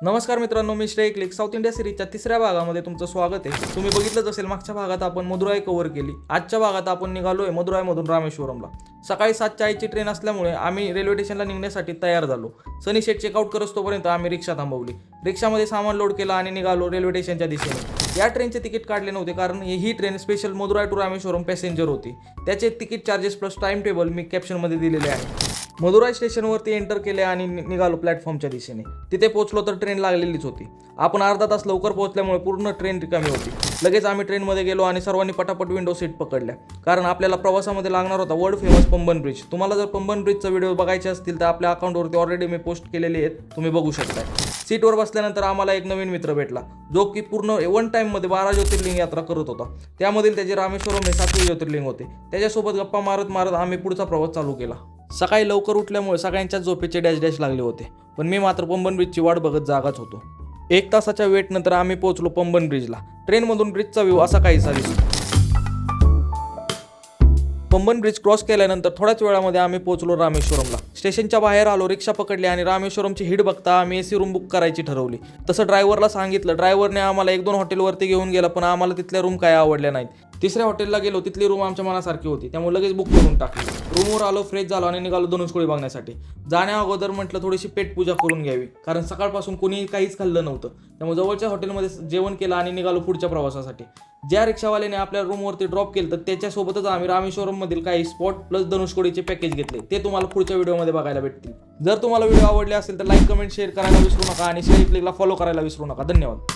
नमस्कार मित्रांनो, मी श्रेय क्लिक साऊथ इंडिया सिरीजच्या तिसऱ्या भागामध्ये तुमचं स्वागत आहे. तुम्ही बघितलंच असेल, मागच्या भागात आपण मदुराई कव्हर केली. आजच्या भागात आपण निघालोय मदुराईमधून रामेश्वरमला. सकाळी 7:40ची ट्रेन असल्यामुळे आम्ही रेल्वे स्टेशनला निघण्यासाठी तयार झालो. सनी शेट चेकआउट करतोपर्यंत आम्ही रिक्षा थांबवली. रिक्षामध्ये सामान लोड केला आणि निघालो रेल्वे स्टेशनच्या दिशेने. या ट्रेनचे तिकीट काढले नव्हते कारण ही train special Madurai to Rameswaram passenger होती. त्याचे ticket charges plus time table मी कॅप्शनमध्ये दिलेले आहे. मदुराई स्टेशनवरती एंटर केले आणि निघालो प्लॅटफॉर्मच्या दिशेने. तिथे पोहोचलो तर ट्रेन लागलेलीच होती. आपण अर्धा तास लवकर पोहोचल्यामुळे पूर्ण ट्रेन रिकामी होती. लगेच आम्ही ट्रेनमध्ये गेलो आणि सर्वांनी पटापट विंडो सीट पकडल्या, कारण आपल्याला प्रवासामध्ये लागणार होता वर्ल्ड फेमस पंबन ब्रिज. तुम्हाला जर पंबन ब्रिजचा व्हिडिओ बघायचे असतील तर आपल्या अकाउंटवरती ऑलरेडी मी पोस्ट केलेले आहेत, तुम्ही बघू शकता. सीटवर बसल्यानंतर आम्हाला एक नवीन मित्र भेटला, जो की पूर्ण वन टाईममध्ये 12 ज्योतिर्लिंग यात्रा करत होता. त्यामधील त्याचे रामेश्वरम हे 7वे ज्योतिर्लिंग होते. त्याच्यासोबत गप्पा मारत मारत आम्ही पुढचा प्रवास चालू केला. सकाळी लवकर उठल्यामुळे सगळ्यांच्याच झोपेचे डॅश लागले होते, पण मी मात्र पंबन ब्रिजची वाट बघत जागाच होतो. 1 तासाच्या वेटनंतर आम्ही पोहोचलो पंबन ब्रिजला. ट्रेनमधून ब्रिजचा व्ह्यू असा काहीसा दिसतो. पंबन ब्रिज क्रॉस केल्यानंतर थोड्याच वेळामध्ये आम्ही पोहोचलो रामेश्वरमला. स्टेशनच्या बाहेर आलो, रिक्षा पकडली आणि रामेश्वरमची हिट बघता आम्ही AC रूम बुक करायची ठरवली. तसं ड्रायव्हरला सांगितलं. ड्रायव्हरने आम्हाला 1-2 हॉटेलवरती घेऊन गेला, पण आम्हाला तिथल्या रूम काय आवडल्या नाहीत. 3ऱ्या हॉटेलला गेलो, तिथली रूम आमच्या मनासारखी होती, त्यामुळे लगेच बुक करून टाकली. रूमवर आलो, फ्रेश झालो आणि निघालो धनुष्कोडी बघण्यासाठी. जाण्या अगोदर म्हटलं थोडीशी पेटपूजा करून घ्यावी, कारण सकाळपासून कोणी काहीच खाल्लं नव्हतं. त्यामुळे जवळच्या हॉटेलमध्ये जेवण केलं आणि निघालो पुढच्या प्रवासासाठी. ज्या रिक्षावाल्याने आपल्या रूमवरती ड्रॉप केलं तर त्याच्यासोबतच आम्ही रामेश्वरममधील काही स्पॉट प्लस धनुष्कोडीचे पॅकेज घेतले. ते तुम्हाला पुढच्या व्हिडिओमध्ये बघायला भेटतील. जर तुम्हाला व्हिडिओ आवडले असेल तर लाईक, कमेंट, शेअर करायला विसरू नका आणि शेअर क्लिकला फॉलो करायला विसरू नका. धन्यवाद.